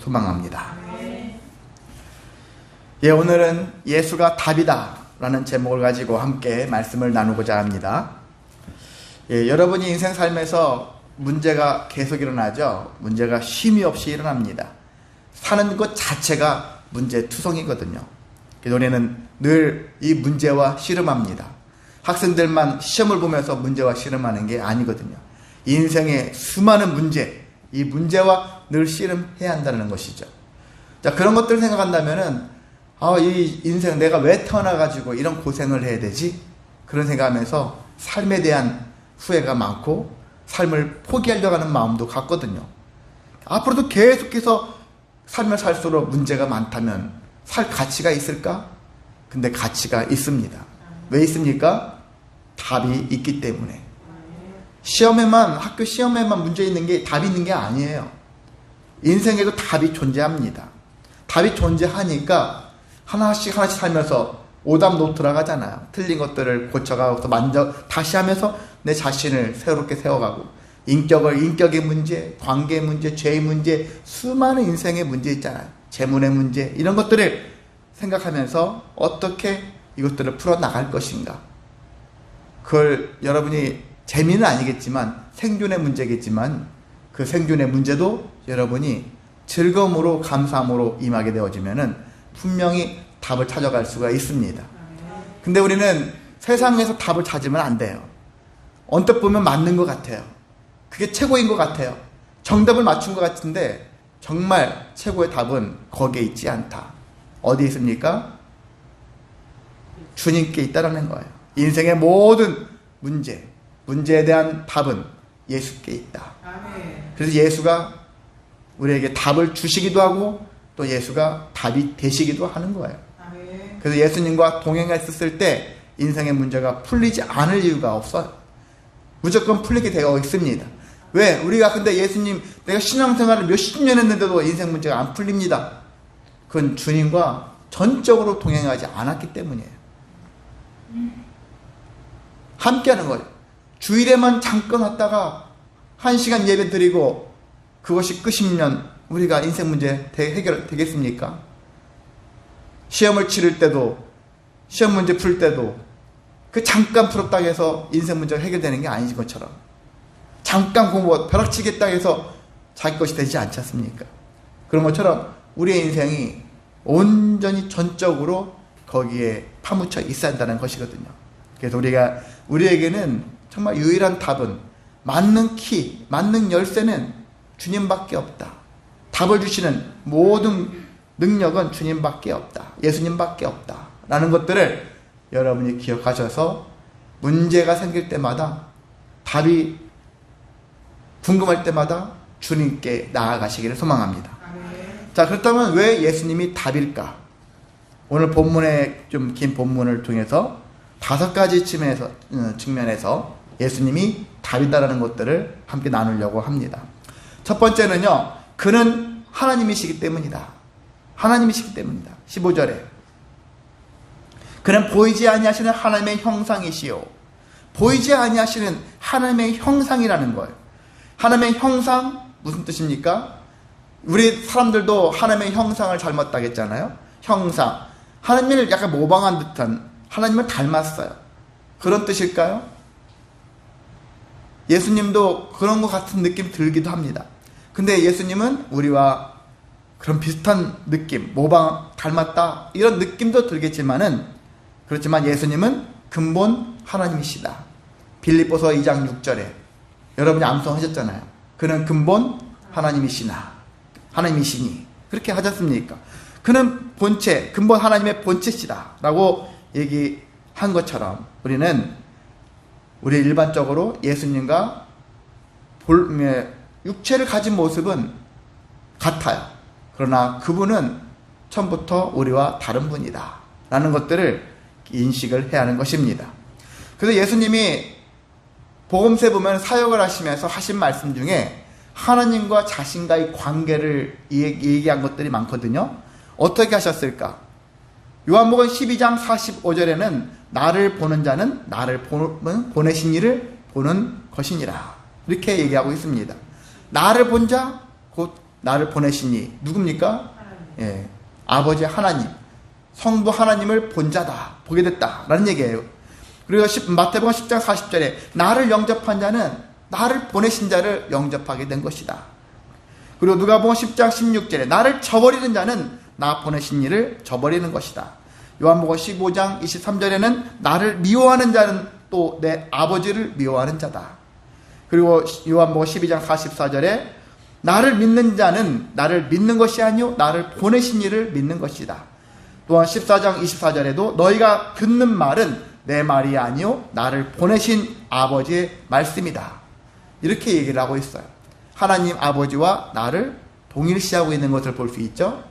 소망합니다. 예, 오늘은 예수가 답이다 라는 제목을 가지고 함께 말씀을 나누고자 합니다. 예, 여러분이 인생 삶에서 문제가 계속 일어나죠. 문제가 쉼이 없이 일어납니다. 사는 것 자체가 문제투성이거든요. 그래서 우리는 늘 이 문제와 씨름합니다. 학생들만 시험을 보면서 문제와 씨름하는 게 아니거든요. 인생의 수많은 문제, 이 문제와 늘 씨름해야 한다는 것이죠. 자, 그런 것들을 생각한다면은 이 인생 내가 왜 태어나가지고 이런 고생을 해야 되지? 그런 생각하면서 삶에 대한 후회가 많고 삶을 포기하려고 하는 마음도 같거든요. 앞으로도 계속해서 삶을 살수록 문제가 많다면 살 가치가 있을까? 근데 가치가 있습니다. 왜 있습니까? 답이 있기 때문에. 학교 시험에만 문제 있는 게 답이 있는 게 아니에요. 인생에도 답이 존재합니다. 답이 존재하니까 하나씩 살면서 오답 노트라고 하잖아요. 틀린 것들을 고쳐가고 다시 하면서 내 자신을 새롭게 세워가고 인격의 문제, 관계의 문제, 죄의 문제, 수많은 인생의 문제 있잖아요. 재물의 문제, 이런 것들을 생각하면서 어떻게 이것들을 풀어나갈 것인가. 그걸 여러분이 재미는 아니겠지만 생존의 문제겠지만 그 생존의 문제도 여러분이 즐거움으로 감사함으로 임하게 되어지면은 분명히 답을 찾아갈 수가 있습니다. 근데 우리는 세상에서 답을 찾으면 안 돼요. 언뜻 보면 맞는 것 같아요. 그게 최고인 것 같아요. 정답을 맞춘 것 같은데 정말 최고의 답은 거기에 있지 않다. 어디에 있습니까? 주님께 있다라는 거예요. 인생의 모든 문제에 대한 답은 예수께 있다. 그래서 예수가 우리에게 답을 주시기도 하고 또 예수가 답이 되시기도 하는 거예요. 그래서 예수님과 동행했을 때 인생의 문제가 풀리지 않을 이유가 없어요. 무조건 풀리게 되어 있습니다. 왜? 우리가 근데 예수님, 내가 신앙생활을 몇십 년 했는데도 인생 문제가 안 풀립니다. 그건 주님과 전적으로 동행하지 않았기 때문이에요. 함께하는 거예요. 주일에만 잠깐 왔다가 1시간 예배 드리고 그것이 끝이면 우리가 인생 문제 해결되겠습니까? 시험을 치를 때도, 시험 문제 풀 때도 그 잠깐 풀었다고 해서 인생 문제가 해결되는 게 아닌 것처럼 잠깐 벼락치겠다고 해서 자기 것이 되지 않지 않습니까? 그런 것처럼 우리의 인생이 온전히 전적으로 거기에 파묻혀 있어야 한다는 것이거든요. 그래서 우리에게는 정말 유일한 답은, 맞는 키, 맞는 열쇠는 주님밖에 없다. 답을 주시는 모든 능력은 주님밖에 없다. 예수님밖에 없다. 라는 것들을 여러분이 기억하셔서 문제가 생길 때마다, 답이 궁금할 때마다 주님께 나아가시기를 소망합니다. 자, 그렇다면 왜 예수님이 답일까? 오늘 본문의 좀 긴 본문을 통해서 5가지 측면에서 예수님이 답이다라는 것들을 함께 나누려고 합니다. 첫 번째는요, 그는 하나님이시기 때문이다. 하나님이시기 때문이다. 15절에 그는 보이지 아니하시는 하나님의 형상이시요. 보이지 아니하시는 하나님의 형상이라는 거예요. 하나님의 형상, 무슨 뜻입니까? 우리 사람들도 하나님의 형상을 닮았다고 했잖아요. 형상, 하나님을 약간 모방한 듯한, 하나님을 닮았어요. 그런 뜻일까요? 예수님도 그런 것 같은 느낌 들기도 합니다. 근데 예수님은 우리와 그런 비슷한 느낌, 모방, 닮았다, 이런 느낌도 들겠지만은, 그렇지만 예수님은 근본 하나님이시다. 빌립보서 2장 6절에 여러분이 암송하셨잖아요. 그는 근본 하나님이시니 그렇게 하셨습니까? 그는 본체, 근본 하나님의 본체시다 라고 얘기한 것처럼 우리 일반적으로 예수님과 육체를 가진 모습은 같아요. 그러나 그분은 처음부터 우리와 다른 분이다 라는 것들을 인식을 해야 하는 것입니다. 그래서 예수님이 복음서에 보면 사역을 하시면서 하신 말씀 중에 하나님과 자신과의 관계를 얘기한 것들이 많거든요. 어떻게 하셨을까? 요한복음 12장 45절에는 나를 보는 자는 나를 보내신 이를 보는 것이니라, 이렇게 얘기하고 있습니다. 나를 본 자, 곧 나를 보내시니 누굽니까? 예, 아버지 하나님, 성부 하나님을 본 자다, 보게 됐다 라는 얘기예요. 그리고 마태복음 10장 40절에 나를 영접한 자는 나를 보내신 자를 영접하게 된 것이다. 그리고 누가복음 10장 16절에 나를 저버리는 자는 나 보내신 이를 저버리는 것이다. 요한복음 15장 23절에는 나를 미워하는 자는 또 내 아버지를 미워하는 자다. 그리고 요한복음 12장 44절에 나를 믿는 자는 나를 믿는 것이 아니요 나를 보내신 이를 믿는 것이다. 또한 14장 24절에도 너희가 듣는 말은 내 말이 아니요 나를 보내신 아버지의 말씀이다. 이렇게 얘기를 하고 있어요. 하나님 아버지와 나를 동일시하고 있는 것을 볼 수 있죠.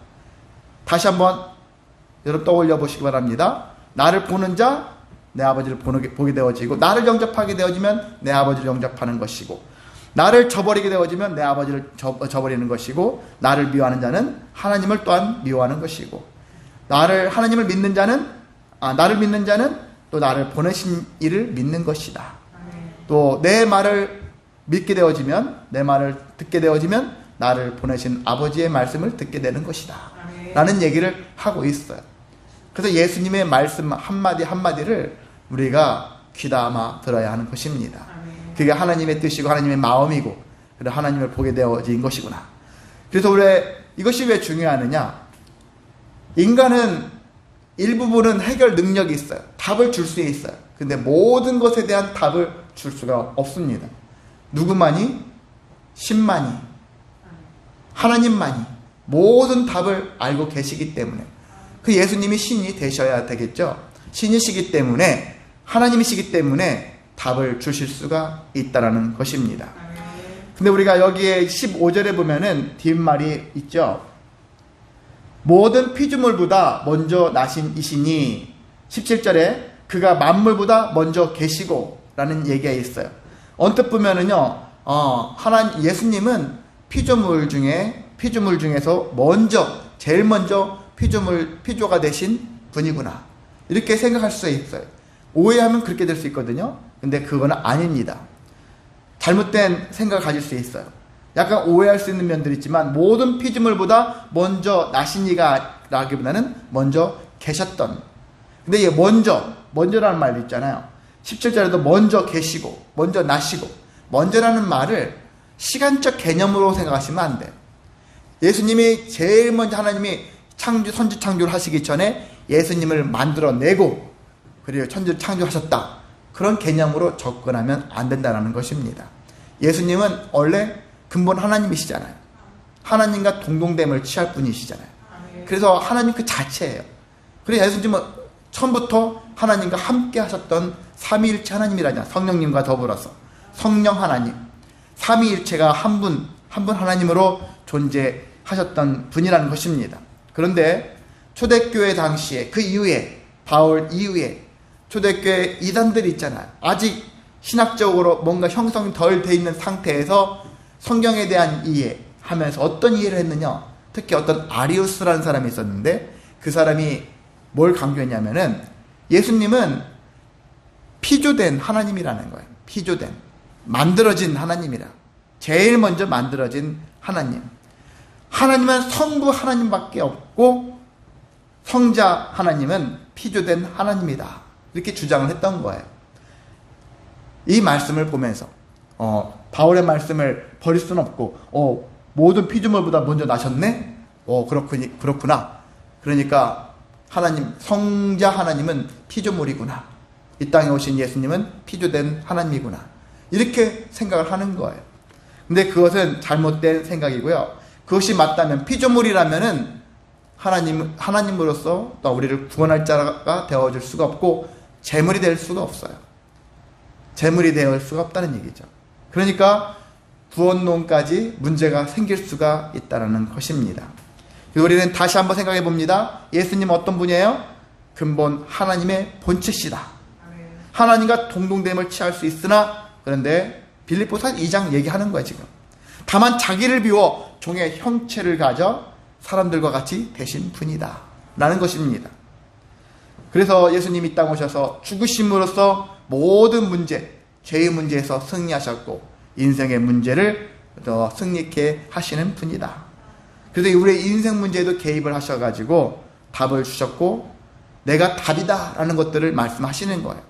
다시 한번 여러분 떠올려 보시기 바랍니다. 나를 보는 자 내 아버지를 보게 되어지고, 나를 영접하게 되어지면 내 아버지를 영접하는 것이고, 나를 저버리게 되어지면 내 아버지를 저버리는 것이고, 나를 미워하는 자는 하나님을 또한 미워하는 것이고, 하나님을 믿는 자는 나를 믿는 자는 또 나를 보내신 이를 믿는 것이다. 또 내 말을 믿게 되어지면, 내 말을 듣게 되어지면 나를 보내신 아버지의 말씀을 듣게 되는 것이다 라는 얘기를 하고 있어요. 그래서 예수님의 말씀 한마디 한마디를 우리가 귀담아 들어야 하는 것입니다. 그게 하나님의 뜻이고 하나님의 마음이고, 그리고 하나님을 보게 되어진 것이구나. 그래서 이것이 왜 중요하느냐, 인간은 일부분은 해결 능력이 있어요. 답을 줄 수 있어요. 근데 모든 것에 대한 답을 줄 수가 없습니다. 누구만이? 신만이, 하나님만이 모든 답을 알고 계시기 때문에, 그 예수님이 신이 되셔야 되겠죠. 신이시기 때문에, 하나님이시기 때문에 답을 주실 수가 있다라는 것입니다. 근데 우리가 여기에 15절에 보면은 뒷말이 있죠. 모든 피조물보다 먼저 나신 이시니, 17절에 그가 만물보다 먼저 계시고 라는 얘기가 있어요. 언뜻 보면은요, 예수님은 피조물 중에서 제일 먼저 피조가 되신 분이구나, 이렇게 생각할 수 있어요. 오해하면 그렇게 될 수 있거든요. 근데 그거는 아닙니다. 잘못된 생각을 가질 수 있어요. 약간 오해할 수 있는 면들이 있지만, 모든 피조물보다 먼저 나신 이가 라기보다는 먼저 계셨던. 근데 이게 먼저라는 말도 있잖아요. 17절에도 먼저 계시고, 먼저 나시고, 먼저라는 말을 시간적 개념으로 생각하시면 안 돼요. 예수님이 제일 먼저, 하나님이 선지 창조를 하시기 전에 예수님을 만들어내고, 그리고 천지를 창조하셨다, 그런 개념으로 접근하면 안 된다는 것입니다. 예수님은 원래 근본 하나님이시잖아요. 하나님과 동등됨을 취할 분이시잖아요. 그래서 하나님 그 자체예요. 그래서 예수님은 처음부터 하나님과 함께 하셨던 삼위일체 하나님이라잖아요. 성령님과 더불어서 성령 하나님, 삼위일체가 한 분 하나님으로 존재하셨던 분이라는 것입니다. 그런데 초대교회 당시에, 그 이후에, 바울 이후에 초대교회 이단들이 있잖아요. 아직 신학적으로 뭔가 형성이 덜 돼 있는 상태에서 성경에 대한 이해하면서 어떤 이해를 했느냐, 특히 어떤 아리우스라는 사람이 있었는데, 그 사람이 뭘 강조했냐면은 예수님은 피조된 하나님이라는 거예요. 피조된, 만들어진 하나님이라. 제일 먼저 만들어진 하나님. 하나님은 성부 하나님밖에 없고 성자 하나님은 피조된 하나님이다, 이렇게 주장을 했던 거예요. 이 말씀을 보면서 바울의 말씀을 버릴 수는 없고, 모든 피조물보다 먼저 나셨네? 그렇구나. 그러니까 성자 하나님은 피조물이구나, 이 땅에 오신 예수님은 피조된 하나님이구나, 이렇게 생각을 하는 거예요. 근데 그것은 잘못된 생각이고요. 그것이 맞다면, 피조물이라면은 하나님으로서 또 우리를 구원할 자가 되어줄 수가 없고, 재물이 될 수가 없어요. 재물이 될 수가 없다는 얘기죠. 그러니까 구원론까지 문제가 생길 수가 있다는 것입니다. 우리는 다시 한번 생각해 봅니다. 예수님은 어떤 분이에요? 근본 하나님의 본체시다. 하나님과 동등됨을 취할 수 있으나, 그런데 빌립보서 2장 얘기하는 거예요 지금. 다만 자기를 비워 종의 형체를 가져 사람들과 같이 되신 분이다 라는 것입니다. 그래서 예수님이 이 땅 오셔서 죽으심으로써 모든 문제, 죄의 문제에서 승리하셨고, 인생의 문제를 더 승리케 하시는 분이다 그래서 우리의 인생 문제에도 개입을 하셔가지고 답을 주셨고 내가 답이다 라는 것들을 말씀하시는 거예요.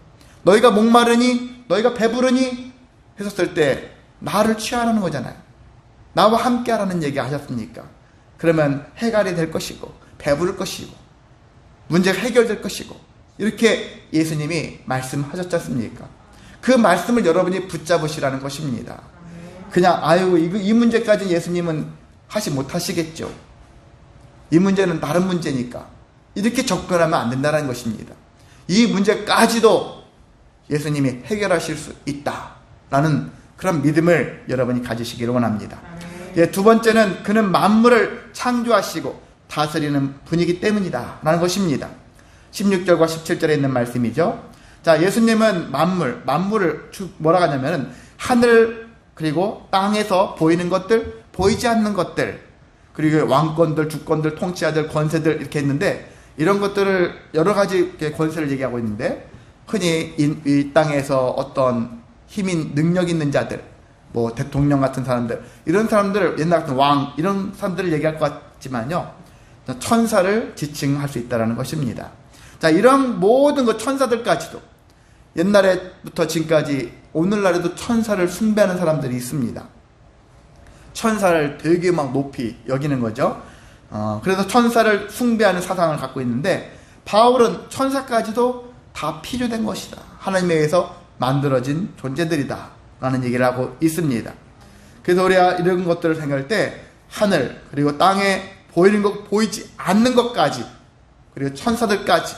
너희가 목마르니 너희가 배부르니 했었을 때 나를 취하라는 거잖아요. 나와 함께 하라는 얘기 하셨으니까 그러면 해결이 될 것이고 배부를 것이고 문제가 해결될 것이고 이렇게 예수님이 말씀하셨지 않습니까? 그 말씀을 여러분이 붙잡으시라는 것입니다. 그냥 아이고 이 문제까지 예수님은 하시 못하시겠죠. 이 문제는 다른 문제니까 이렇게 접근하면 안 된다는 것입니다. 이 문제까지도 예수님이 해결하실 수 있다라는 그런 믿음을 여러분이 가지시기를 원합니다. 두 번째는 그는 만물을 창조하시고 다스리는 분이기 때문이다 라는 것입니다. 16절과 17절에 있는 말씀이죠. 자, 예수님은 만물을 뭐라고 하냐면은 하늘 그리고 땅에서 보이는 것들, 보이지 않는 것들, 그리고 왕권들, 주권들, 통치자들, 권세들 이렇게 했는데 이런 것들을 여러 가지 권세를 얘기하고 있는데 흔히 이 땅에서 어떤 힘인 능력 있는 자들, 뭐 대통령 같은 사람들, 이런 사람들을 옛날 같은 왕 이런 사람들을 얘기할 것 같지만요, 천사를 지칭할 수 있다는 것입니다. 자, 이런 모든 것 천사들까지도 옛날에부터 지금까지 오늘날에도 천사를 숭배하는 사람들이 있습니다. 천사를 되게 막 높이 여기는 거죠. 그래서 천사를 숭배하는 사상을 갖고 있는데 바울은 천사까지도 다 피조된 것이다. 하나님에 의해서 만들어진 존재들이다 라는 얘기를 하고 있습니다. 그래서 우리가 이런 것들을 생각할 때 하늘 그리고 땅에 보이는 것 보이지 않는 것까지 그리고 천사들까지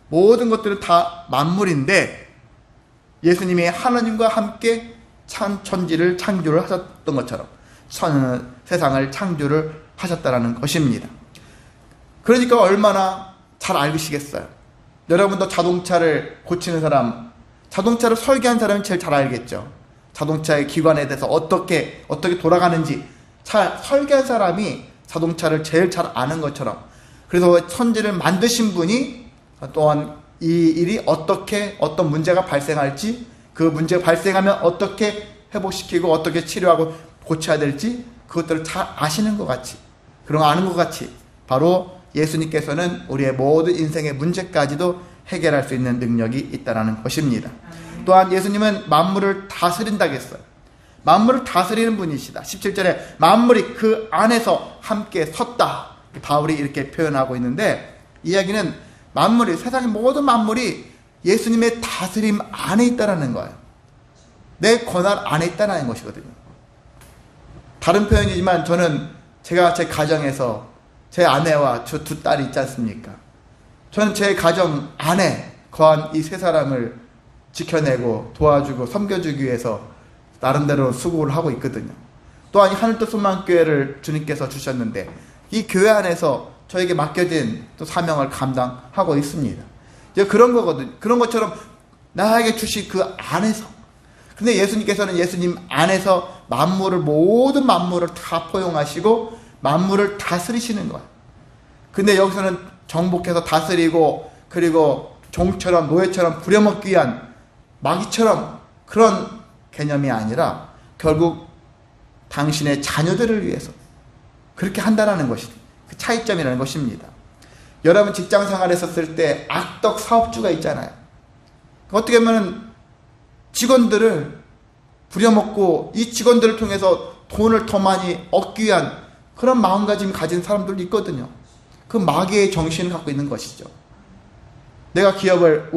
모든 것들은 다 만물인데 예수님이 하나님과 함께 천지를 창조를 하셨던 것처럼 세상을 창조를 하셨다는 것입니다. 그러니까 얼마나 잘 알으시겠어요. 여러분도 자동차를 고치는 사람, 자동차를 설계한 사람이 제일 잘 알겠죠. 자동차의 기관에 대해서 어떻게 돌아가는지 설계한 사람이 자동차를 제일 잘 아는 것처럼, 그래서 천지를 만드신 분이 또한 이 일이 어떤 문제가 발생할지, 그 문제가 발생하면 어떻게 회복시키고 어떻게 치료하고 고쳐야 될지 그것들을 잘 아시는 것 같이, 그런 거 아는 것 같이 바로 예수님께서는 우리의 모든 인생의 문제까지도 해결할 수 있는 능력이 있다는 것입니다. 또한 예수님은 만물을 다스린다고 했어요. 만물을 다스리는 분이시다. 17절에 만물이 그 안에서 함께 섰다. 바울이 이렇게 표현하고 있는데, 이야기는 만물이, 세상의 모든 만물이 예수님의 다스림 안에 있다는 거예요. 내 권한 안에 있다는 것이거든요. 다른 표현이지만 저는 제가 제 가정에서 제 아내와 저 두 딸이 있지 않습니까? 저는 제 가정 안에 거한 이 세 사람을 지켜내고 도와주고 섬겨주기 위해서 나름대로 수고를 하고 있거든요. 또한 하늘뜻 소망교회를 주님께서 주셨는데 이 교회 안에서 저에게 맡겨진 또 사명을 감당하고 있습니다. 이제 그런 거거든요. 그런 것처럼 나에게 주신 그 안에서. 근데 예수님께서는 예수님 안에서 모든 만물을 다 포용하시고 만물을 다스리시는 거예요. 근데 여기서는 정복해서 다스리고 그리고 종처럼 노예처럼 부려먹기 위한 마귀처럼 그런 개념이 아니라 결국 당신의 자녀들을 위해서 그렇게 한다는 것이 그 차이점이라는 것입니다. 여러분 직장 생활 했었을 때 악덕 사업주가 있잖아요. 어떻게 보면 직원들을 부려먹고 이 직원들을 통해서 돈을 더 많이 얻기 위한 그런 마음가짐 가진 사람들도 있거든요. 그 마귀의 정신을 갖고 있는 것이죠. 내가 기업을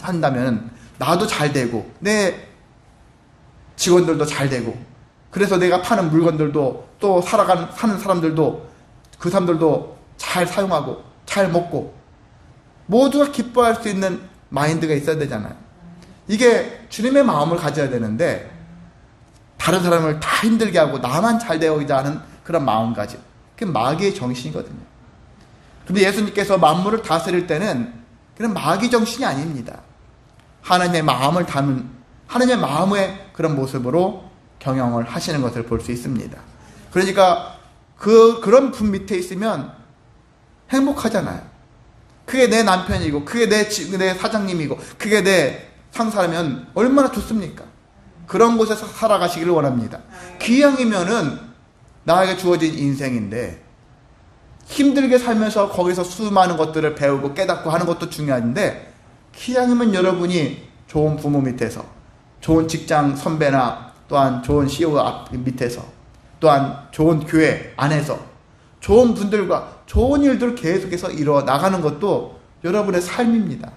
한다면 나도 잘 되고 내 직원들도 잘 되고, 그래서 내가 파는 물건들도 또 사는 사람들도 그 사람들도 잘 사용하고 잘 먹고 모두가 기뻐할 수 있는 마인드가 있어야 되잖아요. 이게 주님의 마음을 가져야 되는데 다른 사람을 다 힘들게 하고 나만 잘 되고자 하는 그런 마음가짐, 그게 마귀의 정신이거든요. 근데 예수님께서 만물을 다스릴 때는 그런 마귀 정신이 아닙니다. 하나님의 마음을 담은 하나님의 마음의 그런 모습으로 경영을 하시는 것을 볼 수 있습니다. 그러니까 그런 분 밑에 있으면 행복하잖아요. 그게 내 남편이고 그게 내 사장님이고 그게 내 상사라면 얼마나 좋습니까? 그런 곳에서 살아가시기를 원합니다. 기왕이면은 나에게 주어진 인생인데 힘들게 살면서 거기서 수많은 것들을 배우고 깨닫고 하는 것도 중요한데, 기왕이면 여러분이 좋은 부모 밑에서, 좋은 직장 선배나 또한 좋은 CEO 밑에서, 또한 좋은 교회 안에서 좋은 분들과 좋은 일들을 계속해서 이루어 나가는 것도 여러분의 삶입니다.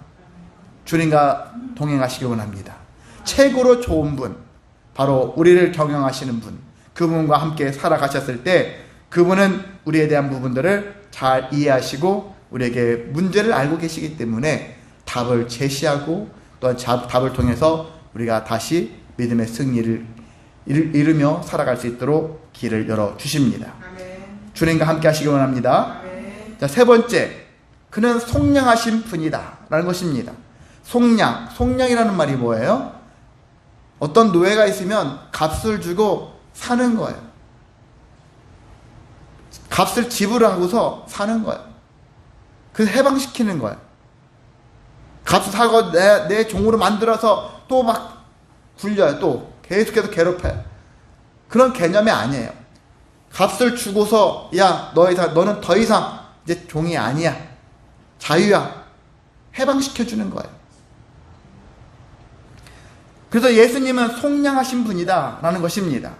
주님과 동행하시기 원합니다. 최고로 좋은 분, 바로 우리를 경영하시는 분, 그분과 함께 살아가셨을 때 그분은 우리에 대한 부분들을 잘 이해하시고 우리에게 문제를 알고 계시기 때문에 답을 제시하고 또한 답을 통해서 우리가 다시 믿음의 승리를 이루며 살아갈 수 있도록 길을 열어주십니다. 주님과 함께 하시기 원합니다. 자, 세 번째, 그는 속량하신 분이다 라는 것입니다. 속량이라는 말이 뭐예요? 어떤 노예가 있으면 값을 주고 사는 거예요. 값을 지불하고서 사는 거예요. 그래서 해방시키는 거예요. 값을 사고 내 종으로 만들어서 또 막 굴려요. 또 계속해서 괴롭혀요. 그런 개념이 아니에요. 값을 주고서 야, 너는 더 이상 이제 종이 아니야. 자유야. 해방시켜주는 거예요. 그래서 예수님은 속량하신 분이다 라는 것입니다.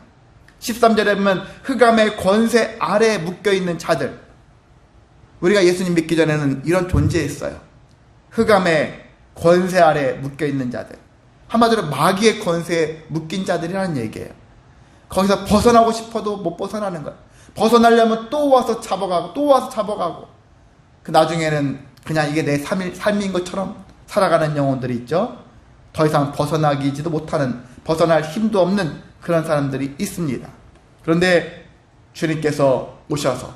13절에 보면 흑암의 권세 아래에 묶여있는 자들, 우리가 예수님 믿기 전에는 이런 존재였어요. 흑암의 권세 아래에 묶여있는 자들, 한마디로 마귀의 권세에 묶인 자들이라는 얘기예요. 거기서 벗어나고 싶어도 못 벗어나는 거예요. 벗어나려면 또 와서 잡아가고 또 와서 잡아가고, 그 나중에는 그냥 이게 내 삶인 것처럼 살아가는 영혼들이 있죠. 더 이상 벗어나기지도 못하는, 벗어날 힘도 없는 그런 사람들이 있습니다. 그런데 주님께서 오셔서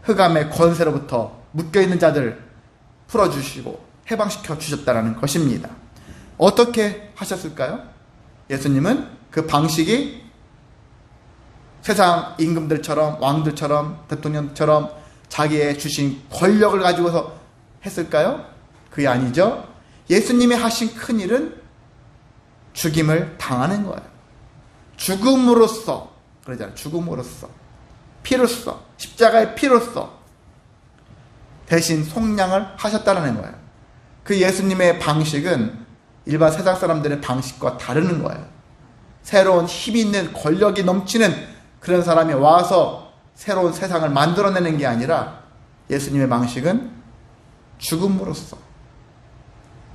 흑암의 권세로부터 묶여있는 자들을 풀어주시고 해방시켜 주셨다는 것입니다. 어떻게 하셨을까요? 예수님은 그 방식이 세상 임금들처럼, 왕들처럼, 대통령처럼 자기의 주신 권력을 가지고서 했을까요? 그게 아니죠. 예수님이 하신 큰 일은 죽임을 당하는 거예요. 죽음으로써, 그러잖아요. 죽음으로써, 피로써, 십자가의 피로써 대신 속량을 하셨다는 거예요. 그 예수님의 방식은 일반 세상 사람들의 방식과 다른 거예요. 새로운 힘이 있는, 권력이 넘치는 그런 사람이 와서 새로운 세상을 만들어내는 게 아니라 예수님의 방식은 죽음으로써,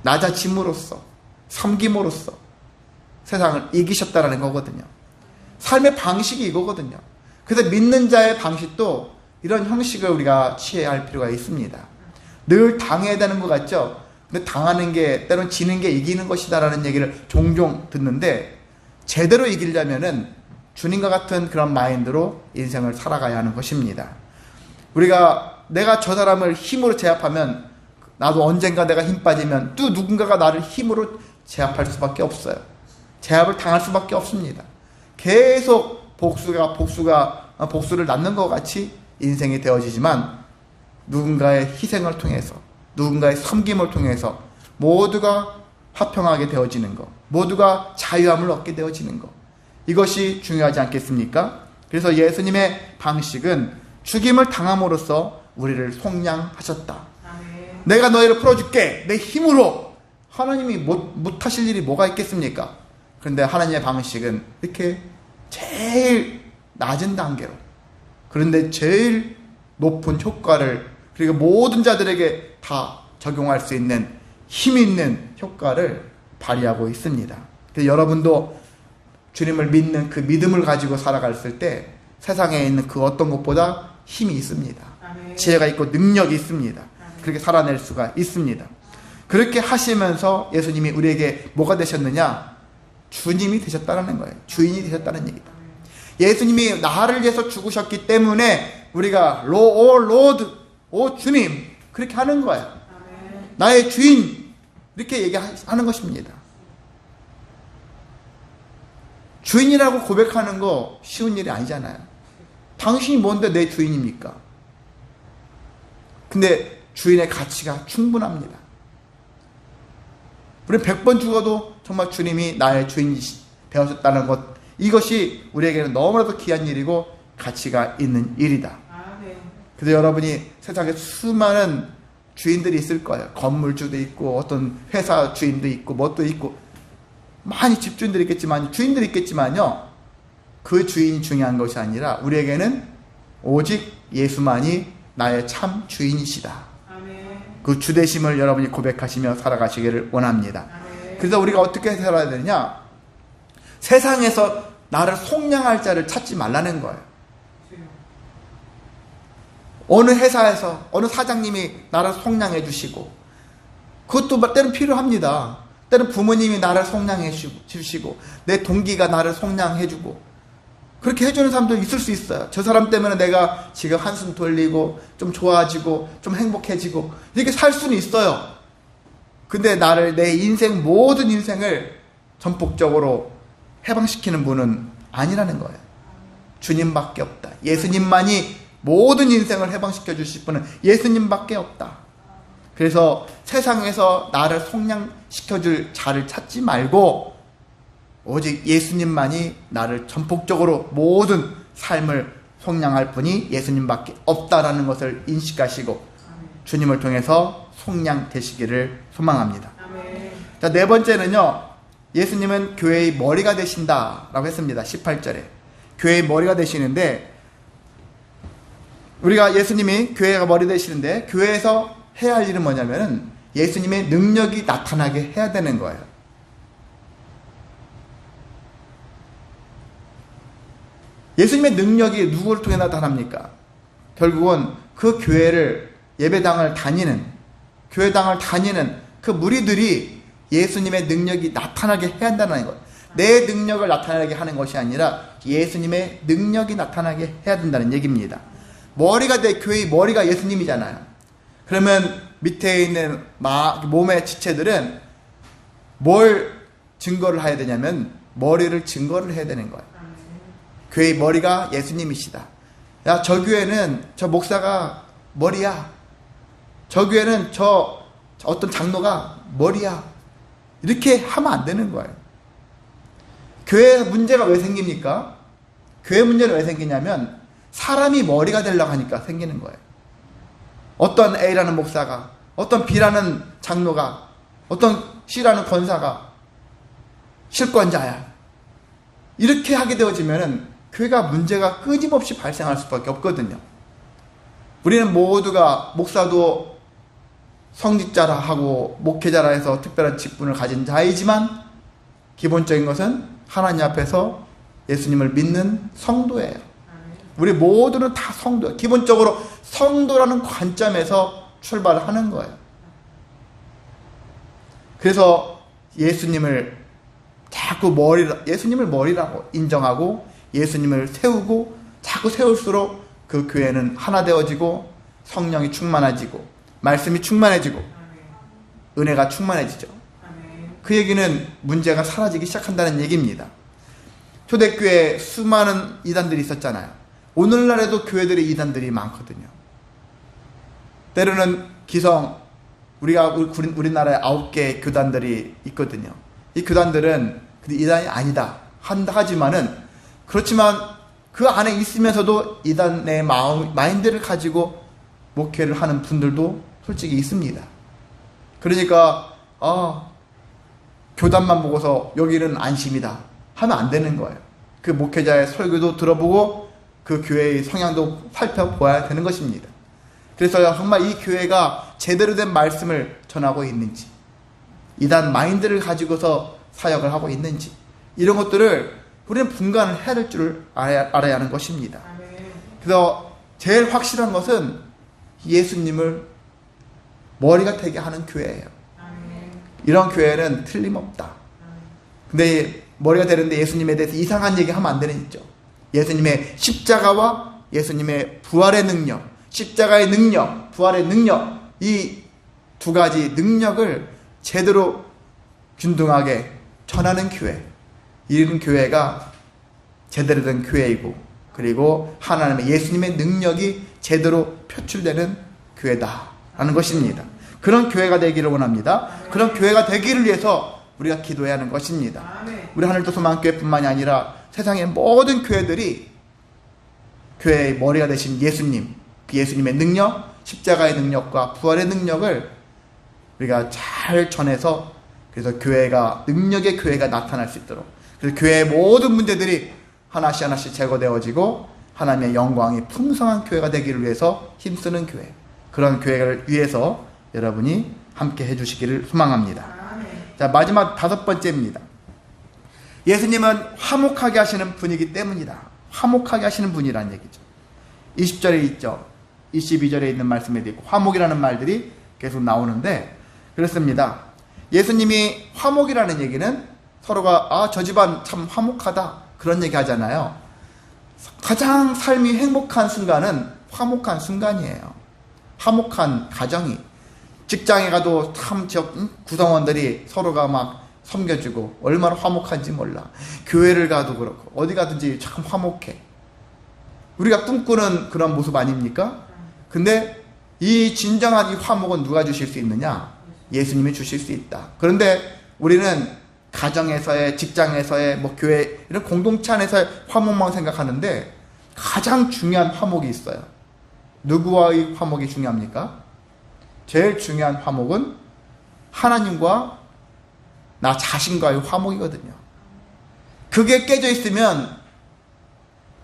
낮아짐으로써, 섬김으로써 세상을 이기셨다라는 거거든요. 삶의 방식이 이거거든요. 그래서 믿는 자의 방식도 이런 형식을 우리가 취해야 할 필요가 있습니다. 늘 당해야 되는 것 같죠? 근데 당하는 게 때론 지는 게 이기는 것이다라는 얘기를 종종 듣는데, 제대로 이기려면은 주님과 같은 그런 마인드로 인생을 살아가야 하는 것입니다. 내가 저 사람을 힘으로 제압하면, 나도 언젠가 내가 힘 빠지면 또 누군가가 나를 힘으로 제압할 수밖에 없어요. 제압을 당할 수밖에 없습니다. 계속 복수를 낳는 것 같이 인생이 되어지지만, 누군가의 희생을 통해서, 누군가의 섬김을 통해서 모두가 화평하게 되어지는 것, 모두가 자유함을 얻게 되어지는 것, 이것이 중요하지 않겠습니까? 그래서 예수님의 방식은 죽임을 당함으로써 우리를 속량하셨다. 내가 너희를 풀어줄게, 내 힘으로. 하나님이 못하실 일이 뭐가 있겠습니까? 그런데 하나님의 방식은 이렇게 제일 낮은 단계로, 그런데 제일 높은 효과를, 그리고 모든 자들에게 다 적용할 수 있는 힘 있는 효과를 발휘하고 있습니다. 그래서 여러분도 주님을 믿는 그 믿음을 가지고 살아갔을 때 세상에 있는 그 어떤 것보다 힘이 있습니다. 지혜가 있고 능력이 있습니다. 그렇게 살아낼 수가 있습니다. 그렇게 하시면서 예수님이 우리에게 뭐가 되셨느냐? 주님이 되셨다는 거예요. 주인이 되셨다는 얘기다. 예수님이 나를 위해서 죽으셨기 때문에 우리가 오 로드, 오 주님, 그렇게 하는 거예요. 나의 주인, 이렇게 얘기하는 것입니다. 주인이라고 고백하는 거 쉬운 일이 아니잖아요. 당신이 뭔데 내 주인입니까? 근데 주인의 가치가 충분합니다. 우리는 100번 죽어도 정말 주님이 나의 주인이 되어졌다는 것, 이것이 우리에게는 너무나도 귀한 일이고 가치가 있는 일이다. 그래서 여러분이 세상에 수많은 주인들이 있을 거예요. 건물주도 있고 어떤 회사 주인도 있고 뭣도 있고 많이 집주인들이 있겠지만 주인들이 있겠지만요. 그 주인이 중요한 것이 아니라 우리에게는 오직 예수만이 나의 참 주인이시다. 그 주되심을 여러분이 고백하시며 살아가시기를 원합니다. 그래서 우리가 어떻게 살아야 되느냐? 세상에서 나를 속량할 자를 찾지 말라는 거예요. 어느 회사에서 어느 사장님이 나를 속량해 주시고, 그것도 때는 필요합니다. 때는 부모님이 나를 속량해 주시고, 내 동기가 나를 속량해 주고, 그렇게 해주는 사람도 있을 수 있어요. 저 사람 때문에 내가 지금 한숨 돌리고 좀 좋아지고 좀 행복해지고 이렇게 살 수는 있어요. 근데 나를, 내 인생, 모든 인생을 전폭적으로 해방시키는 분은 아니라는 거예요. 주님밖에 없다. 예수님만이 모든 인생을 해방시켜 주실 분은 예수님밖에 없다. 그래서 세상에서 나를 속량시켜 줄 자를 찾지 말고 오직 예수님만이 나를 전폭적으로 모든 삶을 속량할 분이 예수님밖에 없다라는 것을 인식하시고 주님을 통해서 속량되시기를 소망합니다. 자, 네 번째는요, 예수님은 교회의 머리가 되신다라고 했습니다. 18절에 교회의 머리가 되시는데, 우리가 예수님이 교회가 머리 되시는데 교회에서 해야 할 일은 뭐냐면은 예수님의 능력이 나타나게 해야 되는 거예요. 예수님의 능력이 누구를 통해 나타납니까? 결국은 그 교회를, 예배당을 다니는, 교회당을 다니는 그 무리들이 예수님의 능력이 나타나게 해야 한다는 거예요. 내 능력을 나타나게 하는 것이 아니라 예수님의 능력이 나타나게 해야 된다는 얘기입니다. 머리가 교회의 머리가 예수님이잖아요. 그러면 밑에 있는 몸의 지체들은 뭘 증거를 해야 되냐면 머리를 증거를 해야 되는 거예요. 교회의 머리가 예수님이시다. 야, 저 교회는 저 목사가 머리야. 저 교회는 저 어떤 장로가 머리야. 이렇게 하면 안 되는 거예요. 교회 문제가 왜 생깁니까? 교회 문제는 왜 생기냐면 사람이 머리가 되려고 하니까 생기는 거예요. 어떤 A라는 목사가, 어떤 B라는 장로가, 어떤 C라는 권사가 실권자야. 이렇게 하게 되어지면은 교회가 문제가 끊임없이 발생할 수밖에 없거든요. 우리는 모두가, 목사도 성직자라 하고 목회자라 해서 특별한 직분을 가진 자이지만 기본적인 것은 하나님 앞에서 예수님을 믿는 성도예요. 우리 모두는 다 성도예요. 기본적으로 성도라는 관점에서 출발하는 거예요. 그래서 예수님을 자꾸 예수님을 머리라고 인정하고 예수님을 세우고 자꾸 세울수록 그 교회는 하나 되어지고 성령이 충만해지고 말씀이 충만해지고 은혜가 충만해지죠. 그 얘기는 문제가 사라지기 시작한다는 얘기입니다. 초대교회에 수많은 이단들이 있었잖아요. 오늘날에도 교회들의 이단들이 많거든요. 때로는 우리나라에 9개의 교단들이 있거든요. 이 교단들은 이단이 아니다 하지만은, 그렇지만 그 안에 있으면서도 이단의 마인드를 가지고 목회를 하는 분들도 솔직히 있습니다. 그러니까 교단만 보고서 여기는 안심이다 하면 안 되는 거예요. 그 목회자의 설교도 들어보고 그 교회의 성향도 살펴보아야 되는 것입니다. 그래서 정말 이 교회가 제대로 된 말씀을 전하고 있는지, 이단 마인드를 가지고서 사역을 하고 있는지, 이런 것들을 우리는 분간을 해야 될 줄 알아야 하는 것입니다. 그래서 제일 확실한 것은 예수님을 머리가 되게 하는 교회예요. 이런 교회는 틀림없다. 근데 머리가 되는데 예수님에 대해서 이상한 얘기 하면 안 되는 있죠. 예수님의 십자가와 예수님의 부활의 능력, 십자가의 능력, 부활의 능력, 이 두 가지 능력을 제대로 균등하게 전하는 교회, 이런 교회가 제대로 된 교회이고, 그리고 하나님의 예수님의 능력이 제대로 표출되는 교회다라는 것입니다. 그런 교회가 되기를 원합니다. 그런 교회가 되기를 위해서 우리가 기도해야 하는 것입니다. 우리 하늘도 소망교회뿐만이 아니라 세상의 모든 교회들이 교회의 머리가 되신 예수님, 그 예수님의 능력, 십자가의 능력과 부활의 능력을 우리가 잘 전해서 그래서 교회가 능력의 교회가 나타날 수 있도록 그래서 교회의 모든 문제들이 하나씩 하나씩 제거되어지고 하나님의 영광이 풍성한 교회가 되기를 위해서 힘쓰는 교회 그런 교회를 위해서 여러분이 함께 해주시기를 소망합니다. 자 마지막 5번째입니다. 예수님은 화목하게 하시는 분이기 때문이다. 화목하게 하시는 분이라는 얘기죠. 20절에 있죠. 22절에 있는 말씀에도 있고 화목이라는 말들이 계속 나오는데 그렇습니다. 예수님이 화목이라는 얘기는 서로가 저 집안 참 화목하다 그런 얘기 하잖아요. 가장 삶이 행복한 순간은 화목한 순간이에요. 화목한 가정이 직장에 가도 참 구성원들이 서로가 막 섬겨주고 얼마나 화목한지 몰라. 교회를 가도 그렇고 어디 가든지 참 화목해. 우리가 꿈꾸는 그런 모습 아닙니까? 근데 이 진정한 이 화목은 누가 주실 수 있느냐? 예수님이 주실 수 있다. 그런데 우리는 가정에서의 직장에서의 교회 이런 공동체 안에서의 화목만 생각하는데 가장 중요한 화목이 있어요. 누구와의 화목이 중요합니까? 제일 중요한 화목은 하나님과 나 자신과의 화목이거든요. 그게 깨져 있으면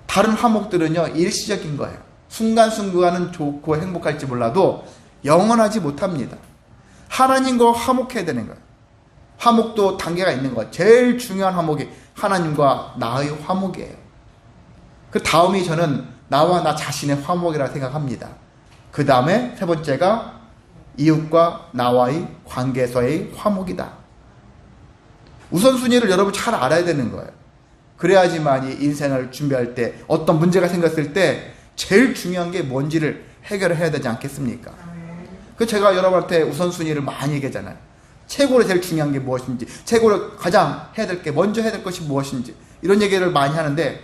다른 화목들은요 일시적인 거예요. 순간순간은 좋고 행복할지 몰라도 영원하지 못합니다. 하나님과 화목해야 되는 거예요. 화목도 단계가 있는 거예요. 제일 중요한 화목이 하나님과 나의 화목이에요. 그 다음이 저는 나와 나 자신의 화목이라 생각합니다. 그 다음에 세 번째가 이웃과 나와의 관계에서의 화목이다. 우선순위를 여러분 잘 알아야 되는 거예요. 그래야지만 이 인생을 준비할 때 어떤 문제가 생겼을 때 제일 중요한 게 뭔지를 해결을 해야 되지 않겠습니까? 그 제가 여러분한테 우선순위를 많이 얘기하잖아요. 최고로 제일 중요한 게 무엇인지, 최고로 가장 해야 될 게 먼저 해야 될 것이 무엇인지 이런 얘기를 많이 하는데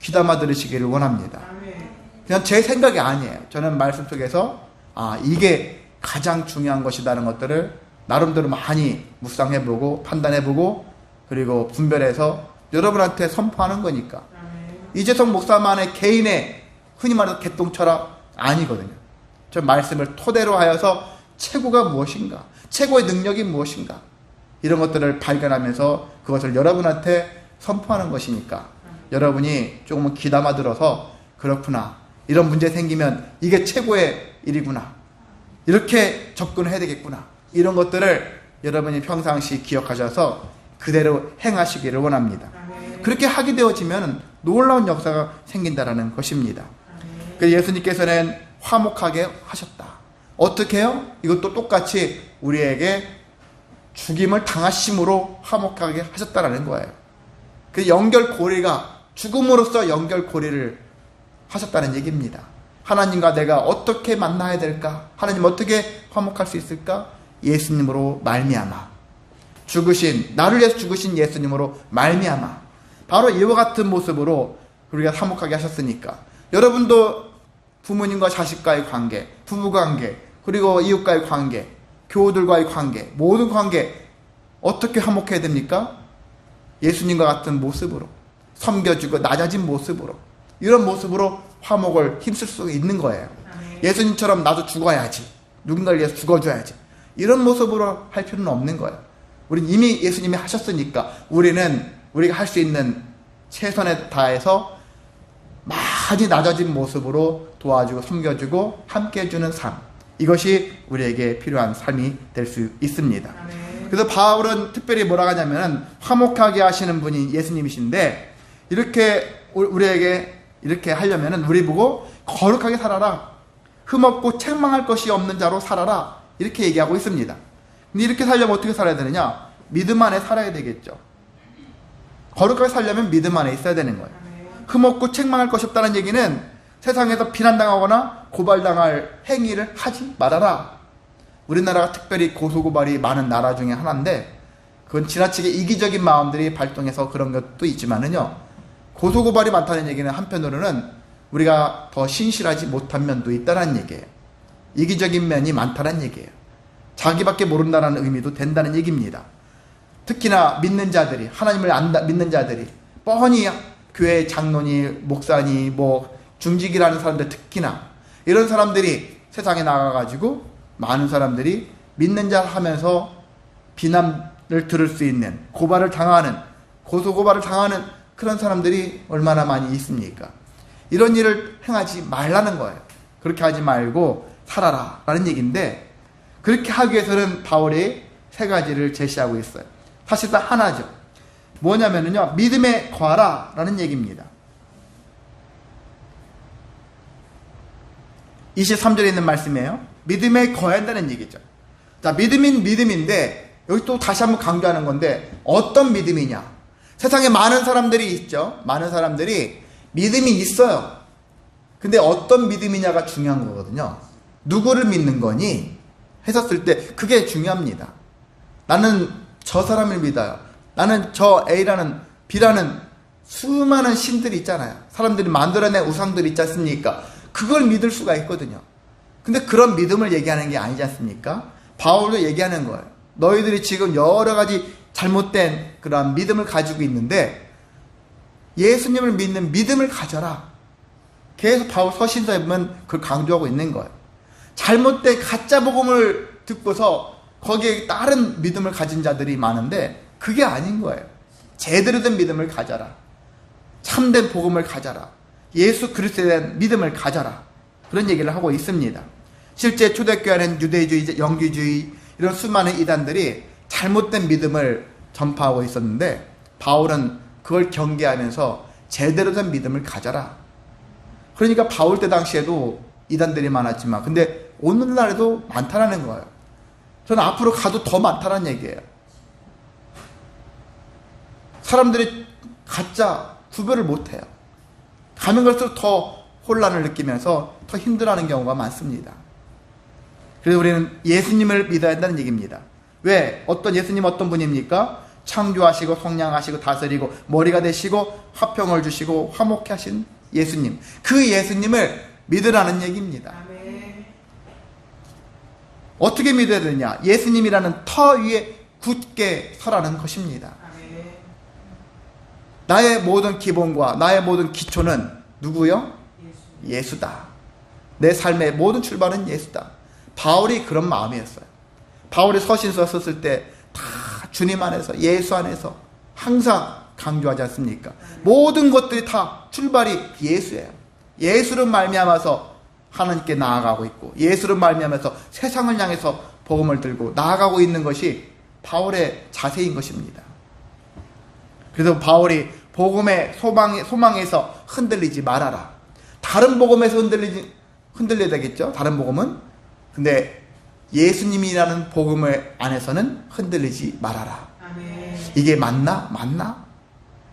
귀담아 들으시기를 원합니다. 그냥 제 생각이 아니에요. 저는 말씀 속에서 이게 가장 중요한 것이라는 것들을 나름대로 많이 묵상해보고 판단해보고 그리고 분별해서 여러분한테 선포하는 거니까. 이재성 목사만의 개인의 흔히 말해서 개똥철학 아니거든요. 저 말씀을 토대로 하여서 최고가 무엇인가, 최고의 능력이 무엇인가 이런 것들을 발견하면서 그것을 여러분한테 선포하는 것이니까 여러분이 조금은 귀담아 들어서 그렇구나, 이런 문제 생기면 이게 최고의 일이구나, 이렇게 접근해야 되겠구나, 이런 것들을 여러분이 평상시 기억하셔서 그대로 행하시기를 원합니다. 그렇게 하게 되어지면 놀라운 역사가 생긴다라는 것입니다. 그래서 예수님께서는 화목하게 하셨다. 어떻게 해요? 이것도 똑같이 우리에게 죽임을 당하심으로 화목하게 하셨다라는 거예요. 그 연결고리가 죽음으로써 연결고리를 하셨다는 얘기입니다. 하나님과 내가 어떻게 만나야 될까? 하나님 어떻게 화목할 수 있을까? 예수님으로 말미암아 죽으신, 나를 위해서 죽으신 예수님으로 말미암아 바로 이와 같은 모습으로 우리가 화목하게 하셨으니까 여러분도 부모님과 자식과의 관계, 부부관계, 그리고 이웃과의 관계, 교우들과의 관계, 모든 관계 어떻게 화목해야 됩니까? 예수님과 같은 모습으로, 섬겨주고 낮아진 모습으로, 이런 모습으로 화목을 힘쓸 수 있는 거예요. 예수님처럼 나도 죽어야지, 누군가를 위해서 죽어줘야지, 이런 모습으로 할 필요는 없는 거예요. 우린 이미 예수님이 하셨으니까 우리가 할 수 있는 최선에 다해서 많이 낮아진 모습으로 도와주고 섬겨주고 함께 해주는 삶, 이것이 우리에게 필요한 삶이 될 수 있습니다. 그래서 바울은 특별히 뭐라고 하냐면 화목하게 하시는 분이 예수님이신데 이렇게 우리에게 이렇게 하려면 우리 보고 거룩하게 살아라, 흠없고 책망할 것이 없는 자로 살아라, 이렇게 얘기하고 있습니다. 근데 이렇게 살려면 어떻게 살아야 되느냐? 믿음 안에 살아야 되겠죠. 거룩하게 살려면 믿음 안에 있어야 되는 거예요. 흠없고 책망할 것이 없다는 얘기는 세상에서 비난당하거나 고발당할 행위를 하지 말아라. 우리나라가 특별히 고소고발이 많은 나라 중에 하나인데 그건 지나치게 이기적인 마음들이 발동해서 그런 것도 있지만은요, 고소고발이 많다는 얘기는 한편으로는 우리가 더 신실하지 못한 면도 있다는 얘기예요. 이기적인 면이 많다는 얘기예요. 자기밖에 모른다는 의미도 된다는 얘기입니다. 특히나 믿는 자들이, 하나님을 믿는 자들이 뻔히 교회 장로니 목사니 중직이라는 사람들, 특히나 이런 사람들이 세상에 나가가지고 많은 사람들이 믿는 자 하면서 비난을 들을 수 있는, 고발을 당하는, 고소고발을 당하는 그런 사람들이 얼마나 많이 있습니까? 이런 일을 행하지 말라는 거예요. 그렇게 하지 말고 살아라 라는 얘기인데, 그렇게 하기 위해서는 바울이 세 가지를 제시하고 있어요. 사실상 하나죠. 뭐냐면요, 믿음에 거하라 라는 얘기입니다. 23절에 있는 말씀이에요. 믿음에 거해야 한다는 얘기죠. 자, 믿음인 믿음인데, 여기 또 다시 한번 강조하는 건데, 어떤 믿음이냐? 세상에 많은 사람들이 있죠. 많은 사람들이 믿음이 있어요. 근데 어떤 믿음이냐가 중요한 거거든요. 누구를 믿는 거니? 했었을 때 그게 중요합니다. 나는 저 사람을 믿어요. 나는 저 A라는 B라는 수많은 신들이 있잖아요. 사람들이 만들어낸 우상들이 있지 않습니까? 그걸 믿을 수가 있거든요. 근데 그런 믿음을 얘기하는 게 아니지 않습니까? 바울도 얘기하는 거예요. 너희들이 지금 여러 가지 잘못된 그러한 믿음을 가지고 있는데 예수님을 믿는 믿음을 가져라. 계속 바울 서신서에 보면 그걸 강조하고 있는 거예요. 잘못된 가짜 복음을 듣고서 거기에 다른 믿음을 가진 자들이 많은데 그게 아닌 거예요. 제대로 된 믿음을 가져라. 참된 복음을 가져라. 예수 그리스도에 대한 믿음을 가져라. 그런 얘기를 하고 있습니다. 실제 초대교회는 유대주의, 영주주의 이런 수많은 이단들이 잘못된 믿음을 전파하고 있었는데 바울은 그걸 경계하면서 제대로 된 믿음을 가져라. 그러니까 바울 때 당시에도 이단들이 많았지만 근데 오늘날에도 많다라는 거예요. 저는 앞으로 가도 더 많다는 얘기예요. 사람들이 가짜 구별을 못해요. 가면 갈수록 더 혼란을 느끼면서 더 힘들어하는 경우가 많습니다. 그래서 우리는 예수님을 믿어야 한다는 얘기입니다. 왜? 어떤 예수님 어떤 분입니까? 창조하시고 속량하시고 다스리고 머리가 되시고 화평을 주시고 화목케 하신 예수님. 그 예수님을 믿으라는 얘기입니다. 아멘. 어떻게 믿어야 되느냐? 예수님이라는 터 위에 굳게 서라는 것입니다. 아멘. 나의 모든 기본과 나의 모든 기초는 누구요? 예수다. 내 삶의 모든 출발은 예수다. 바울이 그런 마음이었어요. 바울이 서신서 썼을 때 다 주님 안에서 예수 안에서 항상 강조하지 않습니까? 모든 것들이 다 출발이 예수예요. 예수를 말미암아서 하나님께 나아가고 있고 예수를 말미암아서 세상을 향해서 복음을 들고 나아가고 있는 것이 바울의 자세인 것입니다. 그래서 바울이 복음의 소망에서 흔들리지 말아라. 다른 복음에서 흔들려야 되겠죠? 다른 복음은. 근데 예수님이라는 복음의 안에서는 흔들리지 말아라. 아멘. 이게 맞나?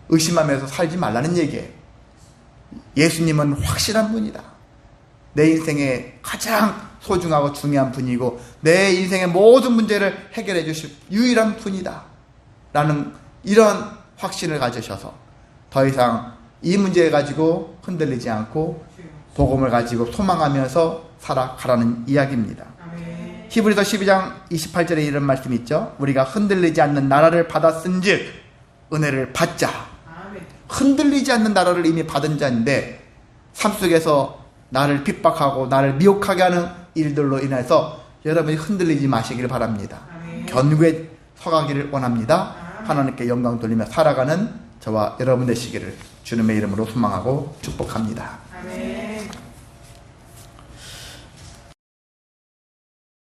의심하면서 살지 말라는 얘기예요. 예수님은 확실한 분이다. 내 인생의 가장 소중하고 중요한 분이고 내 인생의 모든 문제를 해결해 주실 유일한 분이다. 라는 이런 확신을 가지셔서 더 이상 이 문제 가지고 흔들리지 않고 복음을 가지고 소망하면서 살아가라는 이야기입니다. 히브리서 12장 28절에 이런 말씀이 있죠. 우리가 흔들리지 않는 나라를 받았은즉 은혜를 받자. 흔들리지 않는 나라를 이미 받은 자인데 삶 속에서 나를 핍박하고 나를 미혹하게 하는 일들로 인해서 여러분이 흔들리지 마시길 바랍니다. 견고에 서가기를 원합니다. 하나님께 영광 돌리며 살아가는 저와 여러분 되시기를 주님의 이름으로 소망하고 축복합니다. 아멘.